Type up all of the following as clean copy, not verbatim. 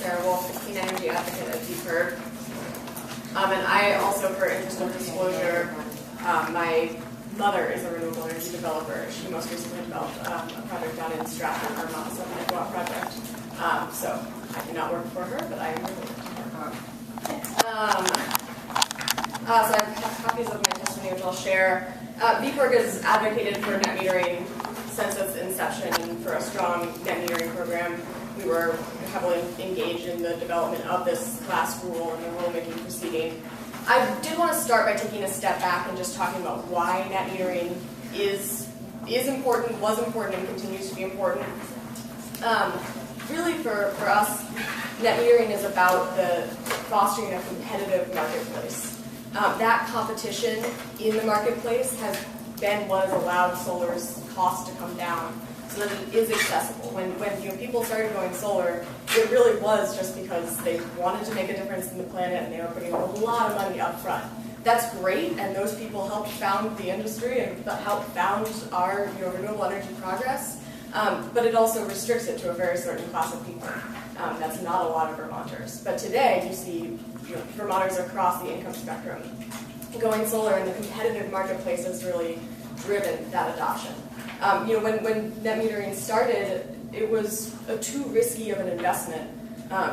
Sarah Wolfe, the Clean Energy Advocate at VPIRG. And I also, for interest of disclosure, my mother is a renewable energy developer. She most recently developed a project down in Stratford, Vermont, a 7-megawatt project. So I do not work for her, but I am related to her. So I have copies of my testimony, which I'll share. VPIRG has advocated for net metering since its inception and for a strong net metering program. We were heavily engaged in the development of this last rule and the rulemaking proceeding. I did want to start by taking a step back and just talking about why net metering is important, was important, and continues to be important. Really, for us, net metering is about the fostering a competitive marketplace. That competition in the marketplace has been what has allowed solar's cost to come down so that it is accessible. When people started going solar, it really was just because they wanted to make a difference in the planet and they were putting a lot of money up front. That's great, and those people helped found the industry and helped found our renewable energy progress, but it also restricts it to a very certain class of people. That's not a lot of Vermonters. But today, you see Vermonters across the income spectrum going solar, and the competitive marketplace has really driven that adoption. When net metering started, it was too risky of an investment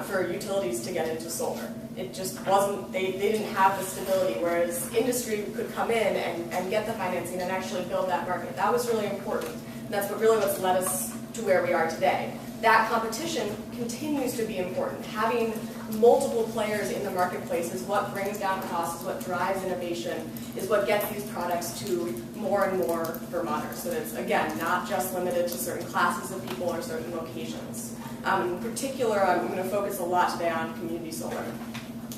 for utilities to get into solar. It just wasn't, they didn't have the stability, whereas industry could come in and get the financing and actually build that market. That was really important. And that's what's led us to where we are today. That competition continues to be important. Having multiple players in the marketplace is what brings down costs, is what drives innovation, is what gets these products to more and more Vermonters. So that it's, again, not just limited to certain classes of people or certain locations. In particular, I'm going to focus a lot today on community solar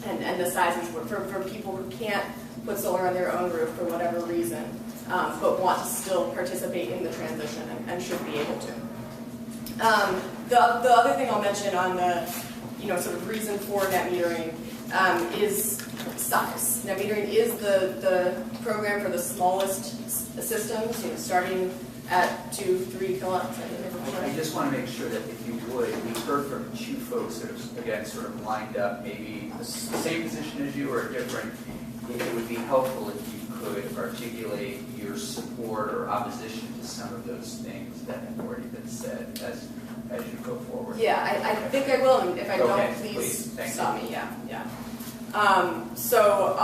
and the sizes for people who can't put solar on their own roof for whatever reason, but want to still participate in the transition and should be able to. The other thing I'll mention on the sort of reason for net metering is size. Net metering is the program for the smallest systems, starting at 2-3 kilowatts. I just want to make sure that if you would, we've heard from two folks that have, again, sort of lined up maybe the same position as you or different. It would be helpful if you could articulate your support or opposition to some of those things that have already been said as you go forward. Yeah, I think I will, and if I don't, please stop me. Yeah. So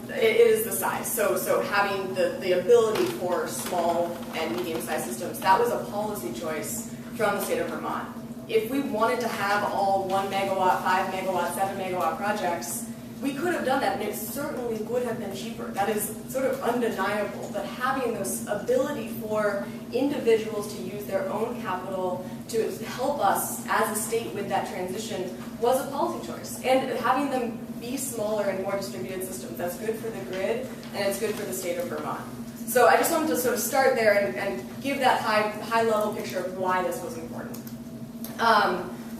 it is the size. So having the ability for small and medium-sized systems, that was a policy choice from the state of Vermont. If we wanted to have all 1 megawatt, 5 megawatt, 7 megawatt projects, we could have done that, and it certainly would have been cheaper. That is sort of undeniable. But having this ability for individuals to use their own capital to help us as a state with that transition was a policy choice. And having them be smaller and more distributed systems, that's good for the grid, and it's good for the state of Vermont. So I just wanted to sort of start there and give that high-level picture of why this was important.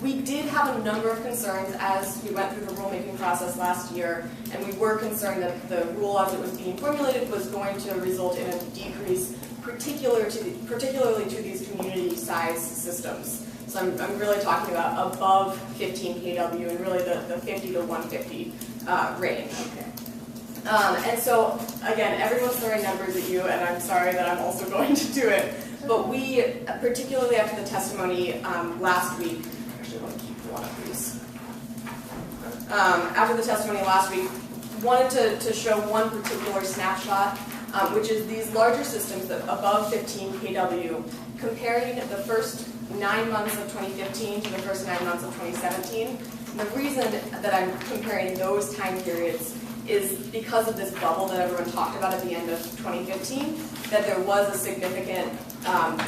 We did have a number of concerns as we went through the rulemaking process last year, and we were concerned that the rule as it was being formulated was going to result in a decrease, particularly to these community-sized systems. So I'm really talking about above 15 kW and really the 50 to 150 range. Okay. And so, again, everyone's throwing numbers at you, and I'm sorry that I'm also going to do it. But we, particularly after the testimony last week, actually want to keep one of these. After the testimony last week, wanted to show one particular snapshot, which is these larger systems that above 15 kW, comparing the first 9 months of 2015 to the first 9 months of 2017. And the reason that I'm comparing those time periods is because of this bubble that everyone talked about at the end of 2015, that there was a significant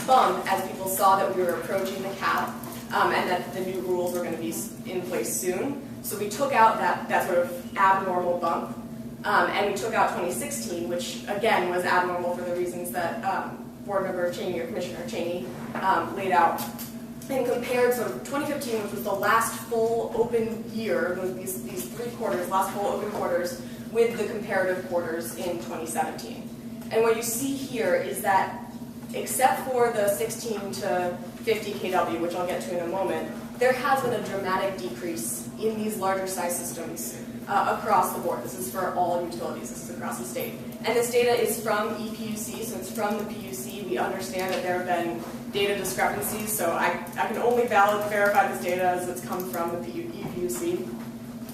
bump as people saw that we were approaching the cap and that the new rules were going to be in place soon. So we took out that sort of abnormal bump, and we took out 2016, which again was abnormal for the reasons that Board Member Cheney or Commissioner Cheney laid out, and compared sort of 2015, which was the last full open year, these 3 quarters, last full open quarters, with the comparative quarters in 2017. And what you see here is that, except for the 16 to 50 kW, which I'll get to in a moment, there has been a dramatic decrease in these larger size systems across the board. This is for all utilities. This is across the state. And this data is from EPUC, so it's from the PUC. We understand that there have been data discrepancies, so I can only verify this data as it's come from the EPUC.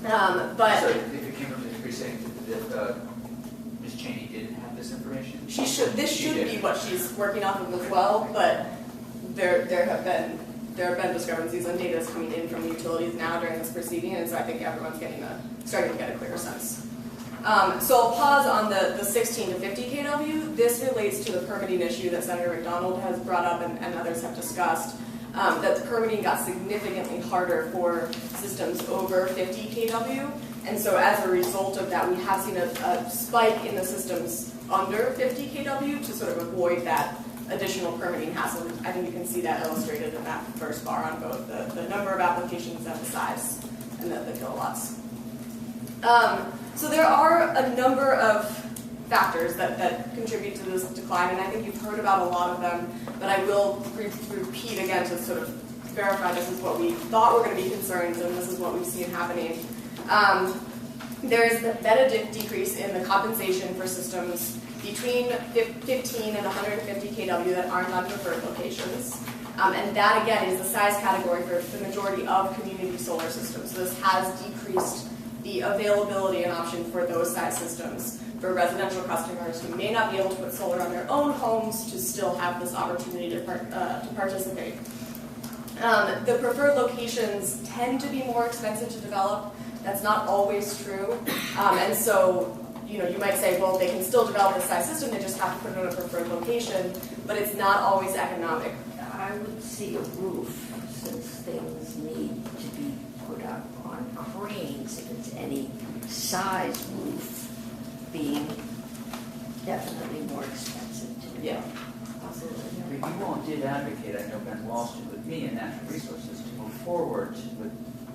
But so if it came from the decrease, saying that Ms. Cheney didn't have this information? she should. This should be what she's working off of as well. But there have been discrepancies on data that's coming in from the utilities now during this proceeding, and so I think everyone's starting to get a clearer sense. So I'll pause on the 16 to 50 kW. This relates to the permitting issue that Senator McDonald has brought up and others have discussed. That the permitting got significantly harder for systems over 50 kW. And so as a result of that, we have seen a spike in the systems under 50 kW to sort of avoid that additional permitting hassle. I think you can see that illustrated in that first bar on both the number of applications and the size and the kilowatts. So there are a number of factors that contribute to this decline, and I think you've heard about a lot of them, but I will repeat again to sort of verify this is what we thought were going to be concerns, and this is what we've seen happening. There is been a decrease in the compensation for systems between 15 and 150 kW that aren't on preferred locations. And that, again, is the size category for the majority of community solar systems. So this has decreased the availability and option for those size systems for residential customers who may not be able to put solar on their own homes to still have this opportunity to participate. The preferred locations tend to be more expensive to develop. That's not always true. And so, you might say, well, they can still develop this size system, they just have to put it on a preferred location, but it's not always economic. I would see a roof, since things need to be put up on cranes, if it's any size roof, being definitely more expensive to do. Yeah, absolutely. But you all did advocate, I know Ben Walsh did with me and Natural Resources, to move forward with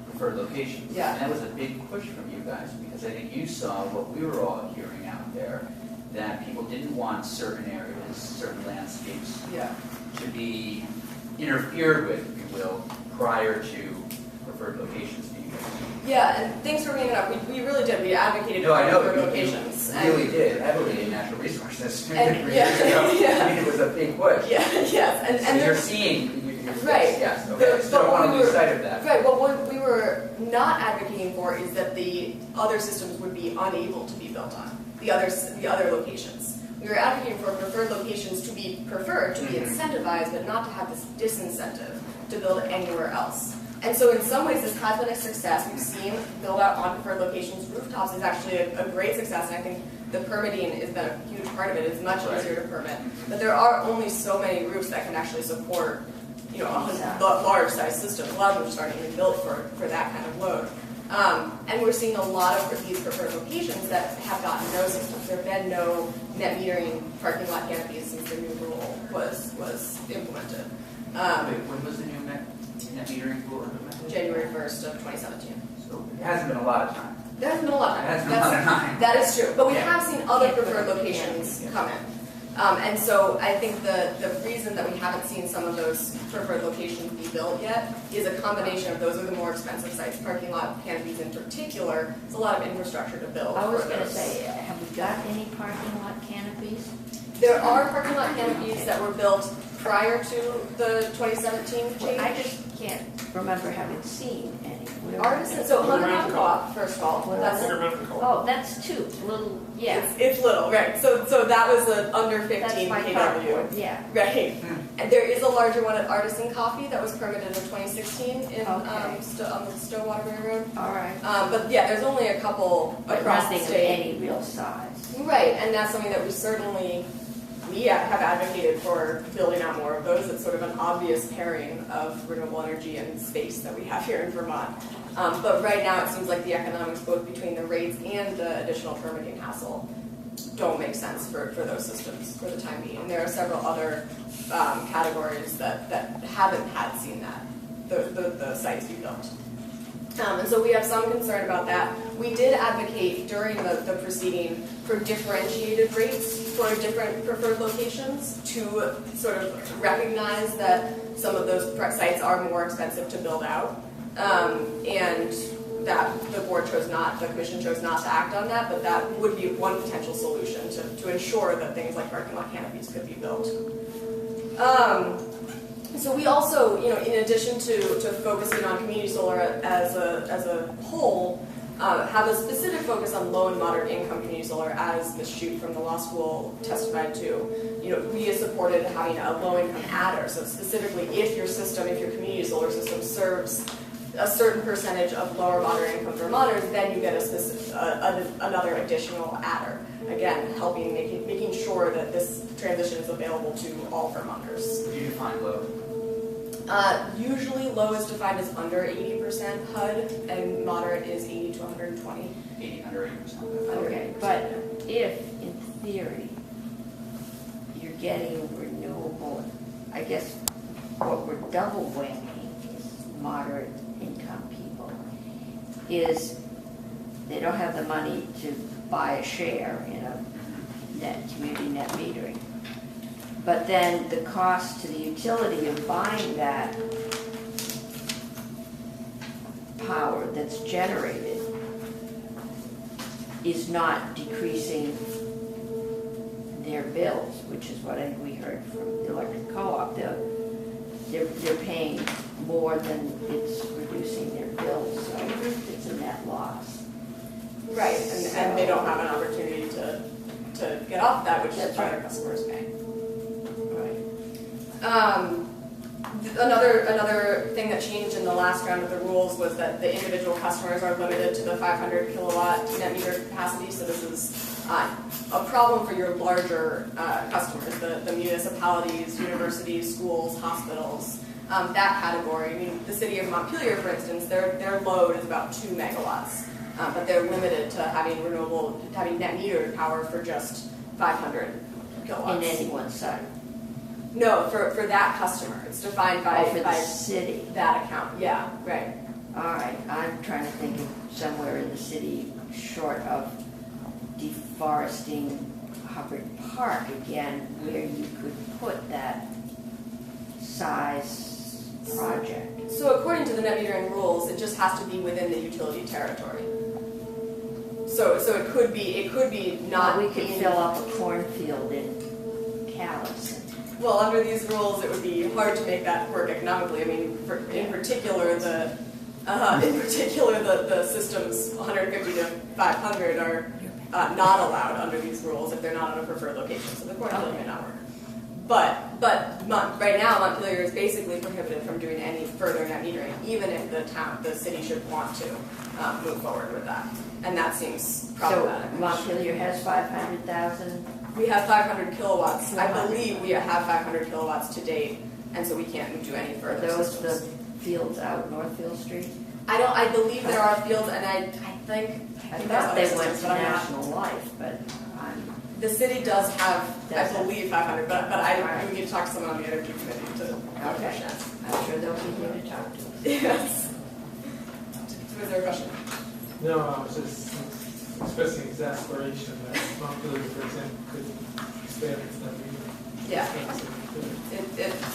preferred locations. Yeah. And that was a big push from you guys, because I think you saw what we were all hearing out there, that people didn't want certain areas, certain landscapes to be interfered with, if you will, prior to preferred locations being used. Yeah, and thanks for bringing it up. We really did. We advocated No, I know, for but locations. you really did, heavily in Natural Resources. And, years ago. yeah. I mean, it was a big push. Yeah, yes. And So you're there's, seeing, right. Yes, okay. So I don't want to lose sight of that. Right, but what we were not advocating for is that the other systems would be unable to be built on, the other locations. We were advocating for preferred locations to be preferred, to be incentivized, but not to have this disincentive to build anywhere else. And so in some ways this has been a success. We've seen build out on preferred locations. Rooftops is actually a great success, and I think the permitting has been a huge part of it. It's much easier to permit. But there are only so many roofs that can actually support a large size system. A lot of them just aren't even built for that kind of load. And we're seeing a lot of these preferred locations that have gotten no systems. There have been no net metering parking lot canopies since the new rule was implemented. When was the new net metering rule implemented? January 1st of 2017. So it hasn't been a lot of time. There hasn't been a lot of time. It hasn't been a lot of time. That is true. But we Yeah. have seen other preferred locations come in. And so I think the reason that we haven't seen some of those preferred locations be built yet is a combination of those are the more expensive sites, parking lot canopies in particular. It's a lot of infrastructure to build. I was for going to those. say, have we got any parking lot canopies? There are parking lot canopies that were built prior to the 2017 change. Well, I just can't remember having seen any. Where are Artisan, they? so Hunter Mountain Co-op, first of all. That's Oh, that's two little, yeah. It's little, right? So that was an under 15 That's my kW. carport, yeah. Right. And there is a larger one at Artisan Coffee that was permitted in 2016 in on the Stillwater Road. All right. But yeah, there's only a couple But across the nothing of state. any real size. Right, and that's something that we have advocated for building out more of those. It's sort of an obvious pairing of renewable energy and space that we have here in Vermont. But right now it seems like the economics, both between the rates and the additional permitting hassle, don't make sense for those systems for the time being. And there are several other categories that haven't seen that, the sites be built. And so we have some concern about that. We did advocate during the proceeding for differentiated rates for different preferred locations to sort of recognize that some of those sites are more expensive to build out, and that the commission chose not to act on that, but that would be one potential solution to ensure that things like parking lot canopies could be built. So we also, in addition to focusing on community solar as a whole, have a specific focus on low and moderate income community solar, as Ms. Shute from the law school testified to. We have supported having a low income adder. So specifically, if your community solar system serves a certain percentage of lower moderate income Vermonters, then you get another additional adder. Again, making sure that this transition is available to all Vermonters. Do you define low? Usually low is defined as under 80% HUD, and moderate is 80 to 120. 80, under 80%. Okay, but if, in theory, you're getting renewable, I guess what we're double whammy is moderate income people, is they don't have the money to buy a share in a community net metering. But then the cost to the utility of buying that power that's generated is not decreasing their bills, which is what I think we heard from the electric co-op. They're paying more than it's reducing their bills, so it's a net loss. Right, and they don't have an opportunity to get off that, which is why their customers pay. Another thing that changed in the last round of the rules was that the individual customers are limited to the 500 kilowatt net meter capacity. So this is a problem for your larger customers, the municipalities, universities, schools, hospitals. That category. I mean, the city of Montpelier, for instance, their load is about 2 megawatts, but they're limited to having net metered power for just 500 kilowatts. In any one site. No, for that customer. It's defined by the city. That account. Yeah, right. All right, I'm trying to think of somewhere in the city short of deforesting Hubbard Park again, where you could put that size project. So according to the net metering rules, it just has to be within the utility territory. So it could be not. We could fill up a cornfield in Calais. Well, under these rules, it would be hard to make that work economically. I mean, in particular, the systems 150 to 500 are not allowed under these rules if they're not on a preferred location. So the cornfield may not work. But right now, Montpelier is basically prohibited from doing any further net metering, even if the city should want to move forward with that, and that seems problematic. So Montpelier has 500,000. We have 500 kilowatts. I believe we have 500 kilowatts to date, and so we can't do any further. Are those systems. the fields out Northfield Street? I believe there are fields, and I think thought they went to National Life, but the city does have, Does I it? believe, 500. But we need to talk to someone on the energy committee to understand. I'm sure they'll be here to talk to us. Yes. Was there a question? No, I was just expressing exasperation that Montpelier, for example, could expand its net metering. Yeah.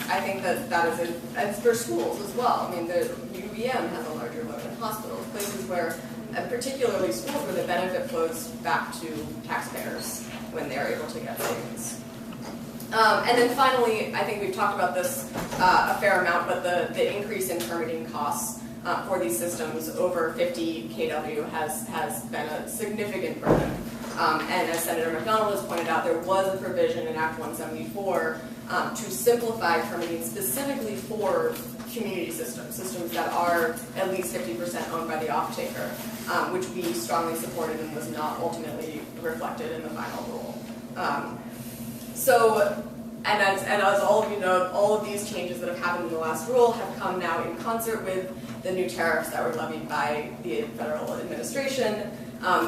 I think that is it. It's for schools as well. I mean, the UVM has a larger load in hospitals, places where, particularly schools, where the benefit flows back to taxpayers when they're able to get savings. And then finally, I think we've talked about this a fair amount, but the increase in permitting costs for these systems over 50 kW has been a significant burden. And as Senator McDonald has pointed out, there was a provision in Act 174 to simplify permitting specifically for community systems that are at least 50% owned by the off-taker, which we strongly supported and was not ultimately reflected in the final rule. And as all of you know, all of these changes that have happened in the last rule have come now in concert with the new tariffs that were levied by the federal administration,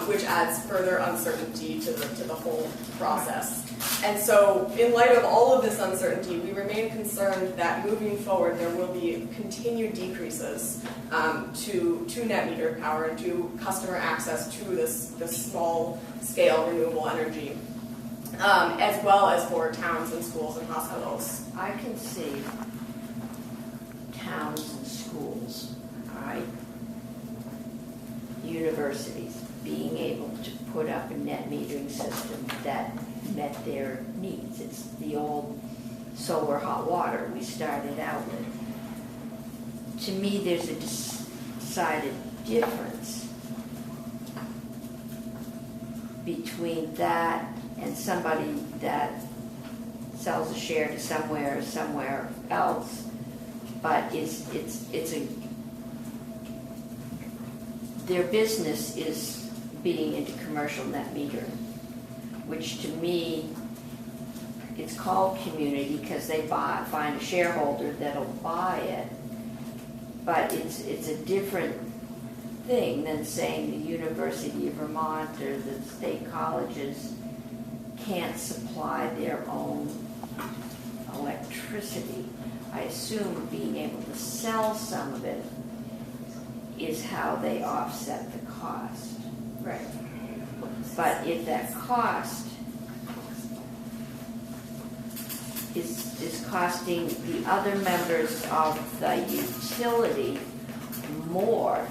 which adds further uncertainty to the whole process. And so, in light of all of this uncertainty, we remain concerned that moving forward there will be continued decreases to net meter power and to customer access to this small-scale renewable energy. as well as for towns and schools and hospitals. I can see towns and schools, all right, universities being able to put up a net metering system that met their needs. It's the old solar hot water we started out with. To me, there's a decided difference between that and somebody that sells a share to somewhere else, but their business is being into commercial net metering, which to me, it's called community because they find a shareholder that'll buy it, but it's a different thing than saying the University of Vermont or the state colleges can't supply their own electricity. I assume being able to sell some of it is how they offset the cost. Right. But if that cost is costing the other members of the utility more,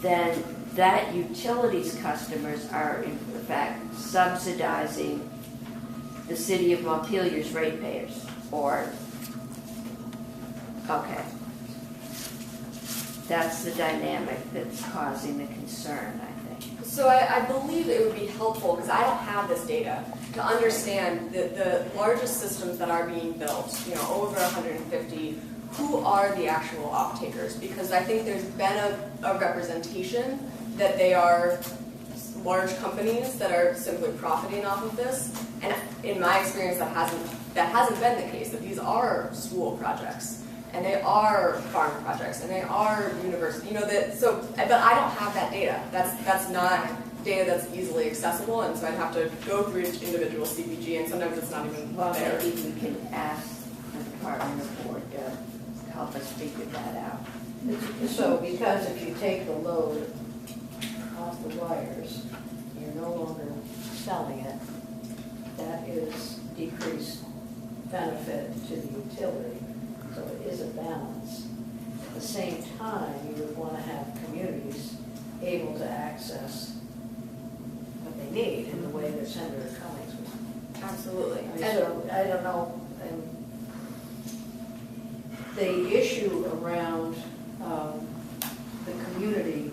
then that utility's customers are in fact subsidizing the city of Montpelier's ratepayers, or, okay. That's the dynamic that's causing the concern, I think. So I believe it would be helpful, because I don't have this data, to understand the largest systems that are being built, over 150, who are the actual off-takers? Because I think there's been a representation that they are large companies that are simply profiting off of this. And in my experience, that hasn't been the case, that these are school projects. And they are farm projects, and they are university. But I don't have that data. That's not data that's easily accessible, and so I'd have to go through each individual CPG, and sometimes it's not even there. Maybe we can ask the Department of Board to help us figure that out. So, because if you take the load off the wires, you're no longer selling it, that is decreased benefit to the utility. So it is a balance. At the same time, you would want to have communities able to access what they need in the way that Senator Cummings was. Absolutely. So I don't know, the issue around the community,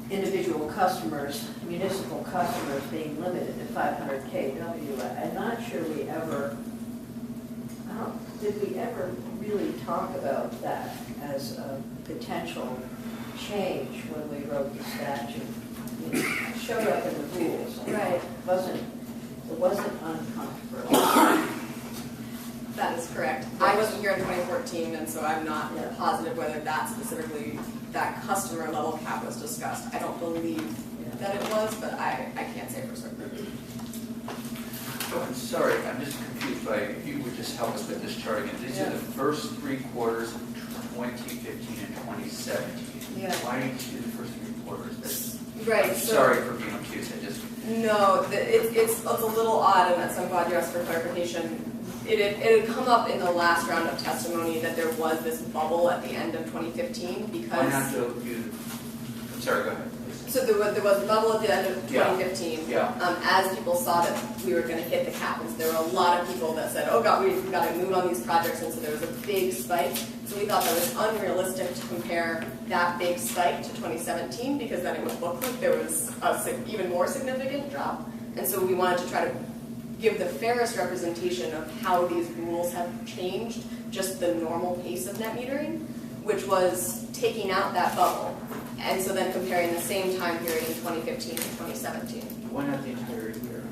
individual customers, municipal customers being limited to 500 kW, I'm not sure we ever, did we ever really talk about that as a potential change when we wrote the statute? It showed up in the rules. Right. It wasn't uncontroversial. That is correct. I wasn't here in 2014, and so I'm not Yeah. positive whether that customer level cap was discussed. I don't believe that it was, but I can't say for certain. Oh, I'm sorry, I'm just confused by, if you would just help us with this chart again. These are the first 3 quarters of 2015 and 2017. Yeah. Why did you do the first 3 quarters? Right. Sorry for being obtuse, No, it's a little odd, and so I'm glad you asked for clarification. It had come up in the last round of testimony that there was this bubble at the end of 2015 because. Why not do? I'm sorry, go ahead. So there was a bubble at the end of 2015. Yeah. As people saw that we were going to hit the cap, and so there were a lot of people that said, "Oh God, we've got to move on these projects," and so there was a big spike. So we thought that was unrealistic to compare that big spike to 2017 because then it would look like there was a even more significant drop, and so we wanted to try to give the fairest representation of how these rules have changed, just the normal pace of net metering, which was taking out that bubble. And so then comparing the same time period in 2015 and 2017. Why not the entire year?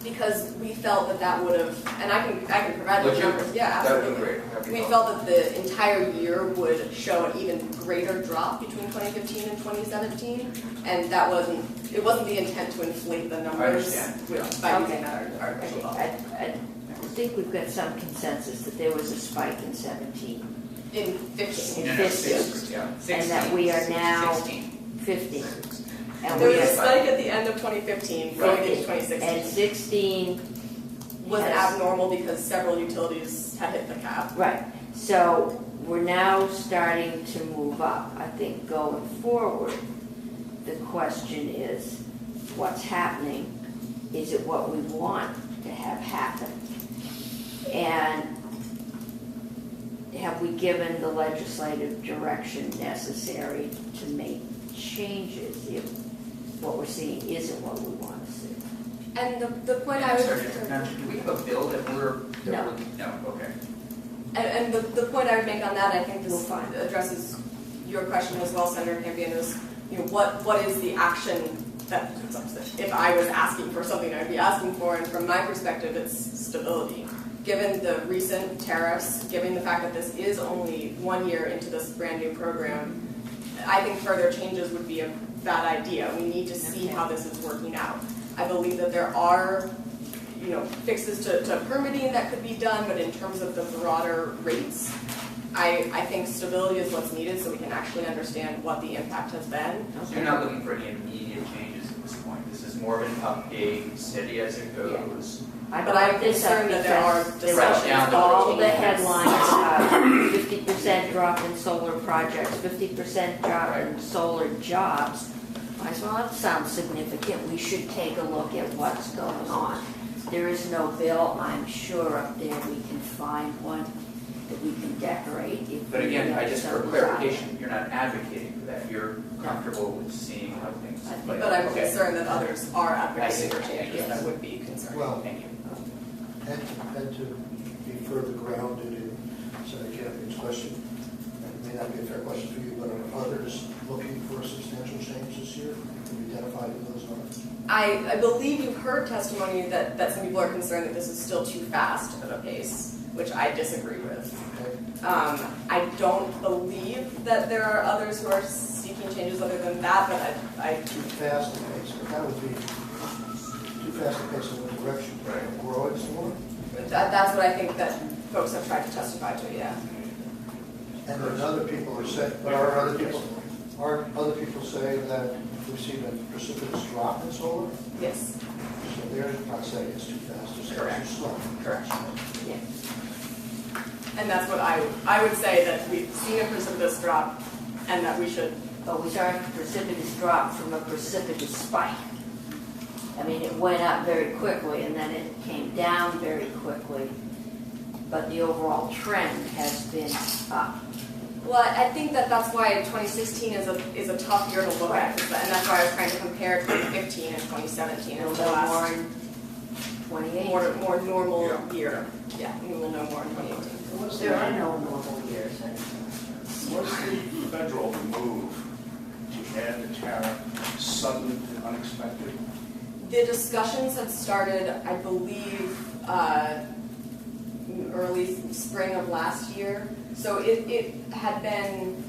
Because we felt that would have, and I can provide the numbers. Yeah, absolutely. That would be great. That'd be We helpful. felt that the entire year would show an even greater drop between 2015 and 2017, and it wasn't the intent to inflate the numbers by using that artificial bubble. I think we've got some consensus that there was a spike in 17. In 15. In No, 15. 16, yeah. And that we are now 16. 15. And There we was a had- spike at the end of 2015 going into And 2016. 16 Was has- abnormal because several utilities had hit the cap. Right, so we're now starting to move up. I think going forward, the question is, what's happening? Is it what we want to have happen? And have we given the legislative direction necessary to make changes if what we're seeing isn't what we want to see? And the point I was... Sorry, now, do we have a bill that we're? No. No, okay. And the point I would make on that, I think We'll this find. addresses your question as well, Senator Campion, is, you know, what is the action that, if I was asking for something, I'd be asking for, and from my perspective, it's stability. Given the recent tariffs, given the fact that this is only 1 year into this brand new program, I think further changes would be a bad idea. We need to see how this is working out. I believe that there are, you know, fixes to permitting that could be done, but in terms of the broader rates, I think stability is what's needed so we can actually understand what the impact has been. So you're not looking for any immediate changes at this point? This is more of an update, steady as it goes? I But I'm brought this up concerned that there are because there was discussions all the about headlines, 50% drop in solar projects, 50% drop in solar jobs. Might as well, that sounds significant. We should take a look at what's going on. There is no bill, I'm sure up there we can find one that we can decorate. If But we again, I get just, for some clarification, you're not advocating for that. You're comfortable with seeing how things play out. But I'm Okay. concerned that others are advocating for I see. changes that would be concerning. Well, Thank you. and to be further grounded in Senator Campion's question, it may not be a fair question for you, but are others looking for a substantial change this year? Can you identify who those are? I believe you've heard testimony that some people are concerned that this is still too fast of a pace, which I disagree with. Okay. I don't believe that there are others who are seeking changes other than that, but I Too fast a pace, but that would be too fast a pace in what direction? Right. Grow it some more? that's what I think that folks have tried to testify to, yeah. And then other people are saying, but aren't other people saying that we've seen a precipitous drop in solar? Yes, So they're not saying it's too fast, they're saying Correct. it's too slow. correct. Yeah. And that's what I would say, that we've seen a precipitous drop and that we should, But we saw a precipitous drop from a precipitous spike. I mean, it went up very quickly and then it came down very quickly. But the overall trend has been up. well, I think that's why 2016 is a tough year to look at, and that's why I was trying to compare 2015 and 2017 We'll as the know more last in 2018. more normal Yeah. year. Yeah, we will know more in 2018. What's There are the, no normal years. What's the federal move to add the tariff sudden and unexpected? The discussions had started, I believe, early spring of last year. So it had been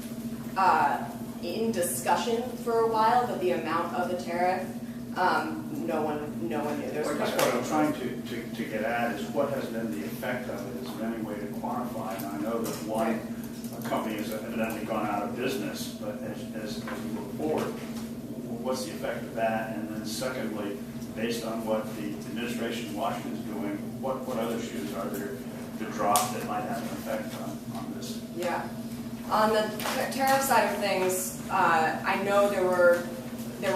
in discussion for a while, but the amount of the tariff, no one knew. There's Well, I guess what I'm trying to get at is what has been the effect of it? Is there any way to quantify? And I know that one company has evidently gone out of business, but as we move forward, what's the effect of that? And then secondly, based on what the administration in Washington is doing, what other issues are there to drop that might have an effect on this? Yeah. On the tariff side of things, I know there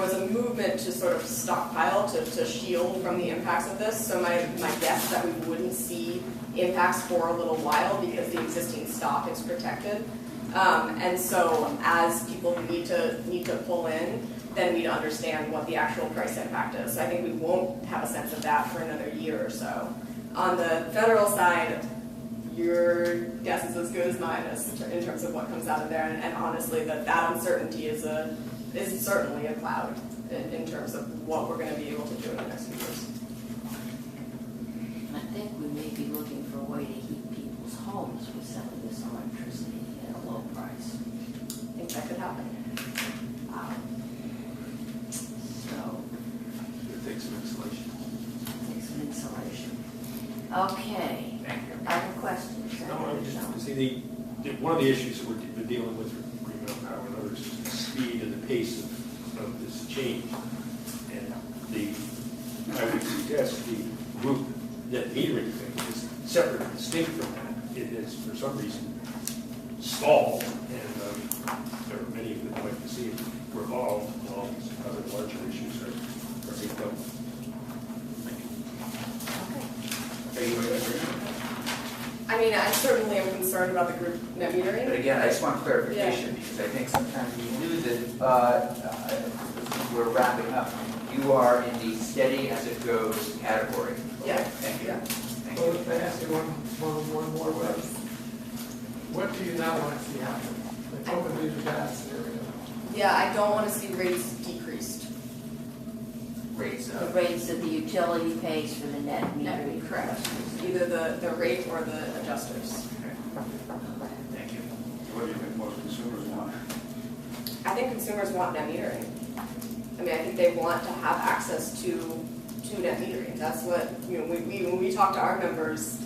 was a movement to sort of stockpile to shield from the impacts of this. So my guess is that we wouldn't see impacts for a little while because the existing stock is protected. And so as people need to pull in, then we'd understand what the actual price impact is. So I think we won't have a sense of that for another year or so. On the federal side, your guess is as good as mine in terms of what comes out of there. And honestly, that uncertainty is certainly a cloud in terms of what we're going to be able to do in the next few years. I think we may be looking for a way to heat people's homes with selling this electricity at a low price. I think that could happen. So, It takes some insulation. take some insulation. Okay, Thank you. other questions? No, I just see one of the issues that we're dealing with green power and others is the speed and the pace of this change changed. And I would suggest the group net metering thing is separate and distinct from that. It is, for some reason, stalled, and there are many that would like to see it revolved while these other larger issues are being done. Are you in agreement? I mean, I certainly am concerned about the group net But metering. again, I just want clarification, because I think sometimes we knew that, we're wrapping up. You are in the steady as it goes category. Okay, Yeah, Thank you. yeah. Thank Well, you. if I ask you one more way, what do you not want to see happen? Like, what would be the bad scenario? Yeah, I don't want to see rates decreased. Rates The up. rates that the utility pays for the net metering. Correct. Either the rate or the adjusters. Okay. Thank you. What do you think most consumers want? I think consumers want net metering. I mean, I think they want to have access to net metering. That's what, you know, when we talk to our members,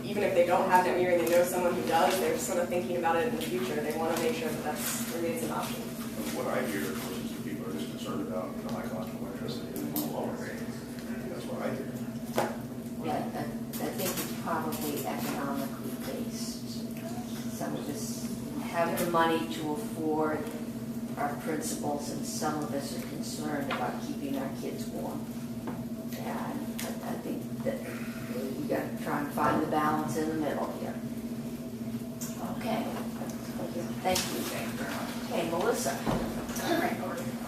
even if they don't have net metering, they know someone who does, they're sort of thinking about it in the future. They want to make sure that that's remains an option. What I hear, of course, is that people are just concerned about the high cost of electricity and they want to lower it. That's what I hear. Yeah, I think it's probably economically based. Some of us have the money to afford our principals, and some of us are concerned about keeping our kids warm. And I think that we got to try and find the balance in the middle here. Okay. Thank you. Thank you very much. Okay, Melissa. All right, over.